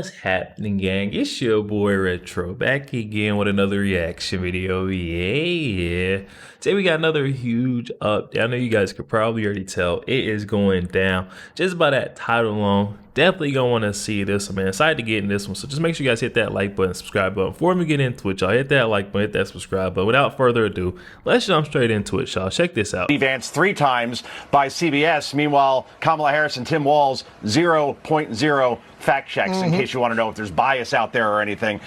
What's happening, gang? It's your boy Retro back again with another reaction video. Yeah. Today we got another huge update. I know you guys could probably already tell it is going down just by that title alone. Definitely gonna want to see this one, man. Excited to get in this one, so just make sure you guys hit that like button, subscribe button. Before we get into it, y'all, hit that like button, hit that subscribe button. Without further ado, let's jump straight into it, y'all. Check this out. Vance 3 times by CBS. Meanwhile, Kamala Harris and Tim Walz 0.0 fact checks, in case you want to know if there's bias out there or anything.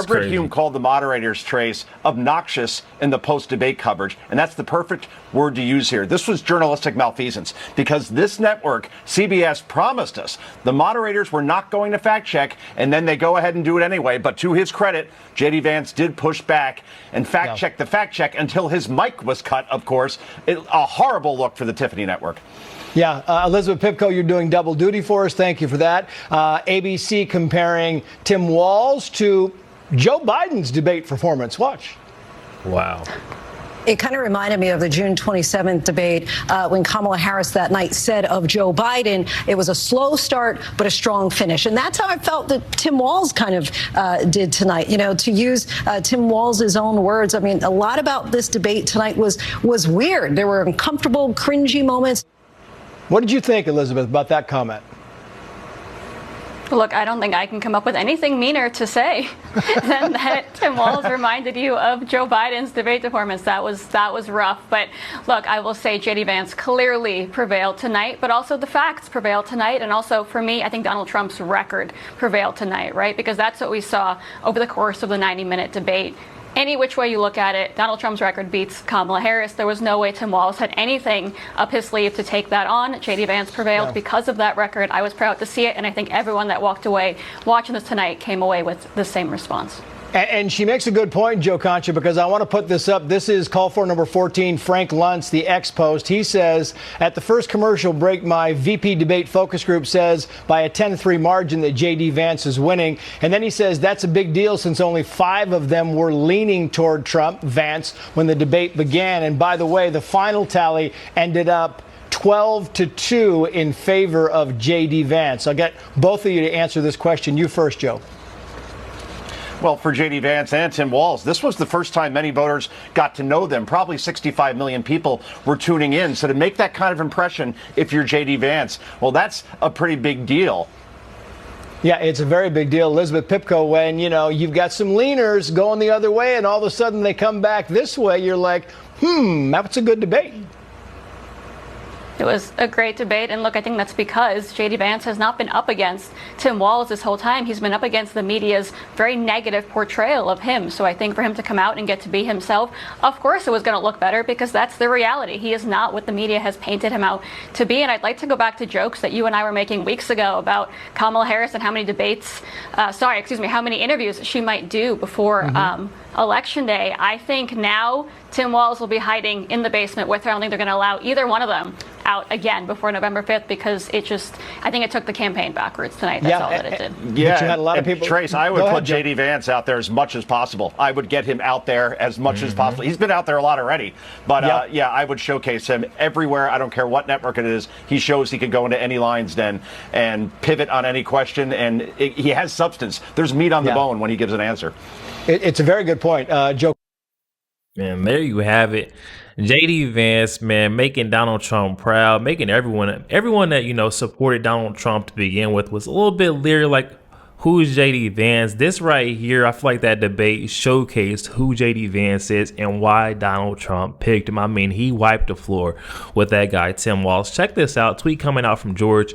Brit Hume called the Moderator's trace obnoxious in the post-debate coverage, and that's the perfect word to use here. This was journalistic malfeasance because this network, CBS, promised us the Moderators were not going to fact check, and then they go ahead and do it anyway. But to his credit, J.D. Vance did push back and fact check the fact check until his mic was cut, of course. A horrible look for the Tiffany Network. Yeah, Elizabeth Pipko, you're doing double duty for us. Thank you for that. ABC comparing Tim Walz to Joe Biden's debate performance. Watch. Wow. It kind of reminded me of the June 27th debate when Kamala Harris that night said of Joe Biden, it was a slow start, but a strong finish. And that's how I felt that Tim Walz kind of did tonight. You know, to use Tim Walz's own words, I mean, a lot about this debate tonight was weird. There were uncomfortable, cringy moments. What did you think, Elizabeth, about that comment? Look, I don't think I can come up with anything meaner to say than that Tim Walz reminded you of Joe Biden's debate performance. That was rough. But look, I will say J.D. Vance clearly prevailed tonight, but also the facts prevailed tonight. And also, for me, I think Donald Trump's record prevailed tonight, right? Because that's what we saw over the course of the 90-minute debate. Any which way you look at it, Donald Trump's record beats Kamala Harris. There was no way Tim Walz had anything up his sleeve to take that on. J.D. Vance prevailed because of that record. I was proud to see it, and I think everyone that walked away watching this tonight came away with the same response. And she makes a good point, Joe Concha, because I want to put this up. This is call for number 14, Frank Luntz, the ex-post. He says, at the first commercial break, my VP debate focus group says by a 10-3 margin that J.D. Vance is winning. And then he says that's a big deal since only 5 of them were leaning toward Trump, Vance, when the debate began. And by the way, the final tally ended up 12-2 in favor of J.D. Vance. I'll get both of you to answer this question. You first, Joe. Well, for J.D. Vance and Tim Walz, this was the first time many voters got to know them. Probably 65 million people were tuning in. So to make that kind of impression, if you're J.D. Vance, well, that's a pretty big deal. Yeah, it's a very big deal, Elizabeth Pipko, when, you know, you've got some leaners going the other way and all of a sudden they come back this way. You're like, that's a good debate. It was a great debate, and look, I think that's because J.D. Vance has not been up against Tim Walz this whole time. He's been up against the media's very negative portrayal of him. So I think for him to come out and get to be himself, of course it was going to look better because that's the reality. He is not what the media has painted him out to be. And I'd like to go back to jokes that you and I were making weeks ago about Kamala Harris and how many how many interviews she might do before Election Day. I think now Tim Walz will be hiding in the basement with her. I don't think they're going to allow either one of them out again before November 5th because I think it took the campaign backwards tonight. That's all that it did. Yeah, you had a lot of people. Trace, I would put J.D. Vance out there as much as possible. I would get him out there as much as possible. He's been out there a lot already. But I would showcase him everywhere. I don't care what network it is. He shows he can go into any lion's den and pivot on any question. And he has substance. There's meat on the bone when he gives an answer. It's a very good point, Joe. And there you have it. J.D. Vance, man, making Donald Trump proud, making everyone that, you know, supported Donald Trump to begin with was a little bit leery, like, who's J.D. Vance? This right here, I feel like that debate showcased who J.D. Vance is and why Donald Trump picked him. I mean, he wiped the floor with that guy, Tim Walz. Check this out. Tweet coming out from George.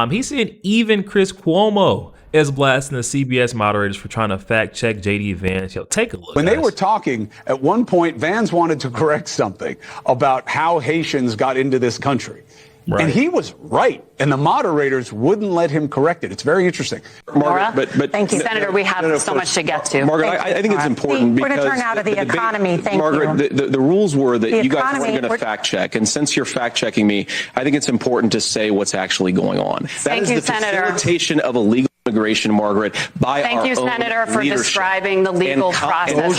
He said even Chris Cuomo is blasting the CBS moderators for trying to fact check J.D. Vance. Yo, take a look. When they were talking, at one point, Vance wanted to correct something about how Haitians got into this country. Right. And he was right, and the moderators wouldn't let him correct it. It's very interesting. Margaret, but thank you, Senator. We have so much to get to. Margaret, I think it's important because we're going to turn out of the economy. Thank Margaret, the rules were that you guys weren't going to fact check, and since you're fact checking me, I think it's important to say what's actually going on. Thank you, Senator. Facilitation of illegal immigration, Margaret, by Thank you, Senator, for describing the legal process.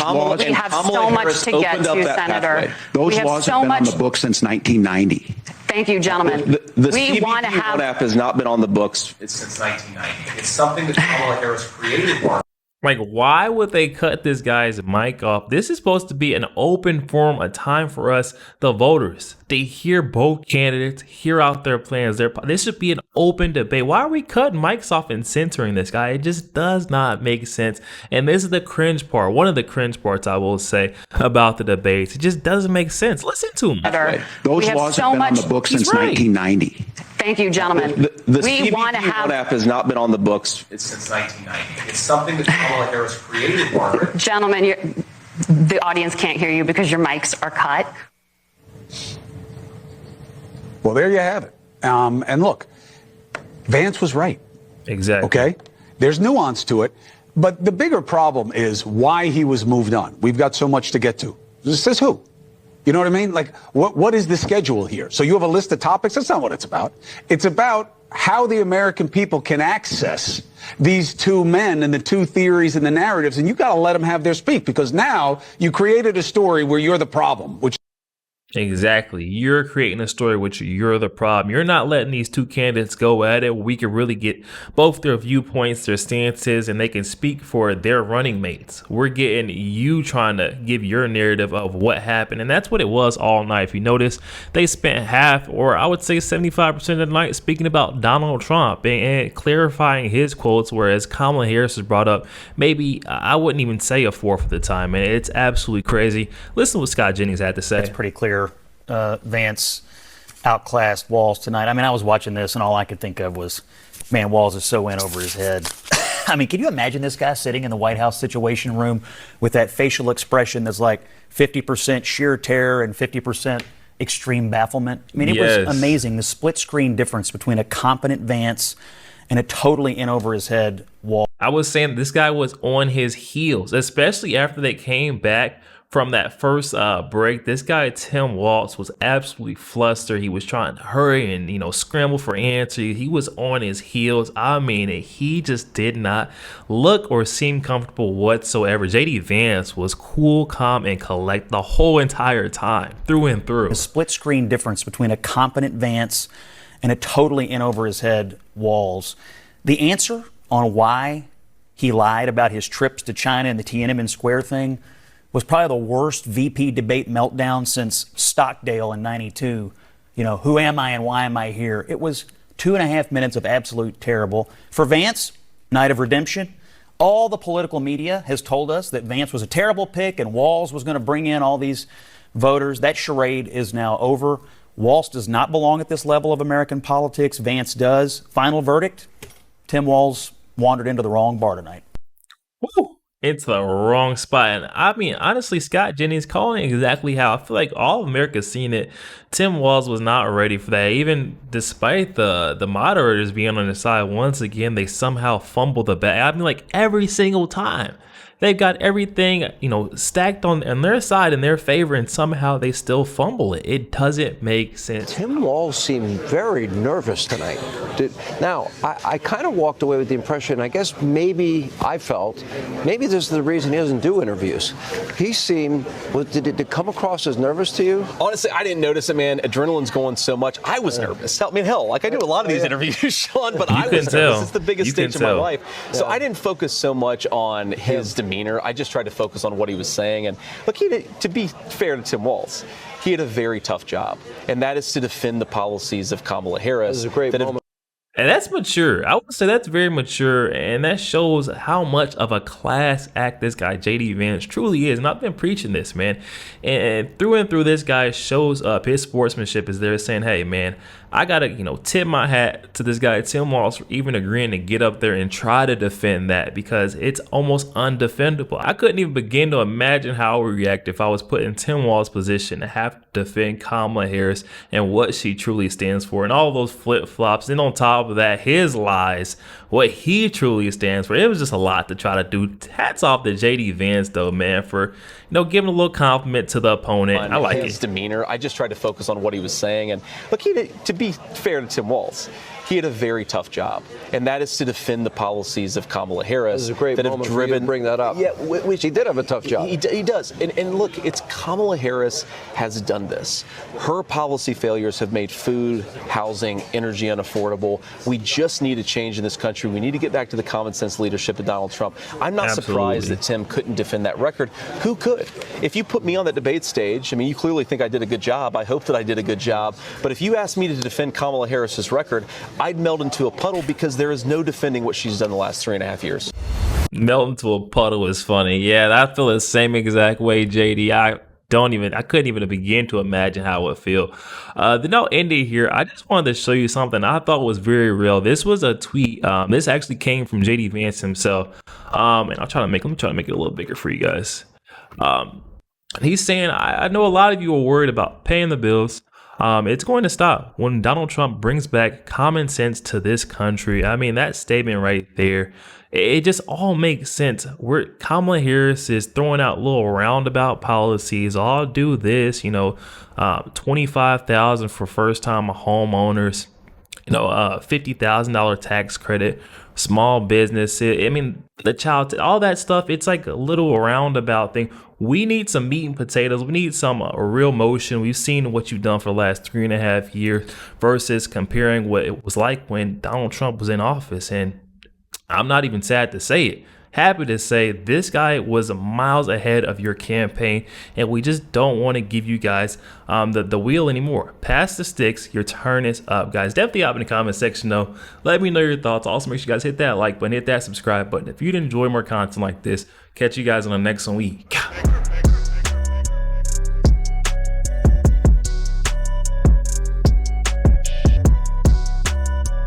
We have so much to get to, Senator. Those laws have been on the books since 1990. Thank you, gentlemen. The CBP app has not been on the books since 1990. It's something that Kamala Harris created. Like, why would they cut this guy's mic off? This is supposed to be an open forum, a time for us, the voters, to hear both candidates, hear out their plans. This should be an open debate. Why are we cutting mics off and censoring this guy? It just does not make sense. And this is the cringe part. One of the cringe parts, I will say, about the debates. It just doesn't make sense. Listen to him. Right. Those laws have been on the books since 1990. Thank you, gentlemen. The CBP app has not been on the books since 1990. It's something that Kamala Harris created, Margaret. Gentlemen, the audience can't hear you because your mics are cut. Well, there you have it. And look, Vance was right. Exactly. Okay? There's nuance to it. But the bigger problem is why he was moved on. We've got so much to get to. This says who? You know what I mean? Like, what is the schedule here? So you have a list of topics? That's not what it's about. It's about how the American people can access these two men and the two theories and the narratives, and you got to let them have their speak, because now you created a story where you're the problem, which Exactly. You're creating a story which you're the problem. You're not letting these two candidates go at it. We can really get both their viewpoints, their stances, and they can speak for their running mates. We're getting you trying to give your narrative of what happened. And that's what it was all night. If you notice, they spent half, or I would say 75% of the night, speaking about Donald Trump and clarifying his quotes, whereas Kamala Harris was brought up maybe, I wouldn't even say a fourth of the time. And it's absolutely crazy. Listen to what Scott Jennings had to say. It's pretty clear. Vance outclassed Walz tonight. I mean, I was watching this and all I could think of was, man, Walz is so in over his head. I mean, can you imagine this guy sitting in the White House Situation Room with that facial expression that's like 50% sheer terror and 50% extreme bafflement? I mean, it was amazing. The split screen difference between a competent Vance and a totally in over his head Walz. I was saying this guy was on his heels, especially after they came back from that first break. This guy, Tim Walz, was absolutely flustered. He was trying to hurry and, scramble for answers. He was on his heels. I mean, he just did not look or seem comfortable whatsoever. JD Vance was cool, calm, and collect the whole entire time, through and through. The split screen difference between a competent Vance and a totally in over his head Walz. The answer on why he lied about his trips to China and the Tiananmen Square thing was probably the worst VP debate meltdown since Stockdale in '92. Who am I and why am I here? It was 2.5 minutes of absolute terrible. For Vance, night of redemption. All the political media has told us that Vance was a terrible pick and Walz was going to bring in all these voters. That charade is now over. Walz does not belong at this level of American politics. Vance does. Final verdict, Tim Walz wandered into the wrong bar tonight. Woo! It's the wrong spot. And I mean, honestly, Scott Jennings calling exactly how I feel like all of America's seen it. Tim Walz was not ready for that. Even despite the moderators being on the side, once again, they somehow fumbled the bag. I mean, like every single time. They've got everything, stacked on their side in their favor, and somehow they still fumble it. It doesn't make sense. Tim Walz seemed very nervous tonight. Now, I kind of walked away with the impression, I guess maybe I felt, maybe this is the reason he doesn't do interviews. He seemed, did it come across as nervous to you? Honestly, I didn't notice it, man. Adrenaline's going so much. I was nervous. I mean, hell, like I do a lot of these interviews, Sean, but I was nervous. It's the biggest stage of my life. So I didn't focus so much on his demeanor. I just tried to focus on what he was saying. And look, to be fair to Tim Walz, he had a very tough job, and that is to defend the policies of Kamala Harris. This is a great moment. And that's mature. I would say that's very mature, and that shows how much of a class act this guy, JD Vance, truly is. And I've been preaching this, man. And through, this guy shows up. His sportsmanship is there, saying, hey, man, I got to, tip my hat to this guy, Tim Walz, for even agreeing to get up there and try to defend that, because it's almost undefendable. I couldn't even begin to imagine how I would react if I was put in Tim Walz's position to have to defend Kamala Harris and what she truly stands for, and all those flip-flops. And on top top of that, his lies, what he truly stands for. It was just a lot to try to do. Hats off to JD Vance, though, man, for giving a little compliment to the opponent. I like his demeanor. I just tried to focus on what he was saying. And look, to be fair to Tim Walz, he had a very tough job, and that is to defend the policies of Kamala Harris. This is a great that moment have driven. For you to bring that up. Yeah, which he did have a tough job. He does, and look, it's Kamala Harris has done this. Her policy failures have made food, housing, energy unaffordable. We just need a change in this country. We need to get back to the common sense leadership of Donald Trump. I'm not surprised that Tim couldn't defend that record. Who could? If you put me on that debate stage, I mean, you clearly think I did a good job. I hope that I did a good job. But if you asked me to defend Kamala Harris's record, I'd melt into a puddle because there is no defending what she's done the last 3.5 years. Melt into a puddle is funny. Yeah, I feel the same exact way, JD. I couldn't even begin to imagine how it would feel. Then I'll end it here. I just wanted to show you something I thought was very real. This was a tweet. This actually came from JD Vance himself. And let me try to make it a little bigger for you guys. He's saying, I know a lot of you are worried about paying the bills. It's going to stop when Donald Trump brings back common sense to this country. I mean, that statement right there, it just all makes sense. Kamala Harris is throwing out little roundabout policies. I'll do this, $25,000 for first-time homeowners, $50,000 tax credit, small business. I mean, the child, all that stuff. It's like a little roundabout thing. We need some meat and potatoes. We need some real motion. We've seen what you've done for the last 3.5 years versus comparing what it was like when Donald Trump was in office. And I'm not even sad to say it. Happy to say this guy was miles ahead of your campaign, and we just don't want to give you guys the wheel anymore. Pass the sticks. Your turn is up, guys. Definitely up in the comment section, though. Let me know your thoughts. Also, make sure you guys hit that like button, hit that subscribe button. If you'd enjoy more content like this, catch you guys on the next one.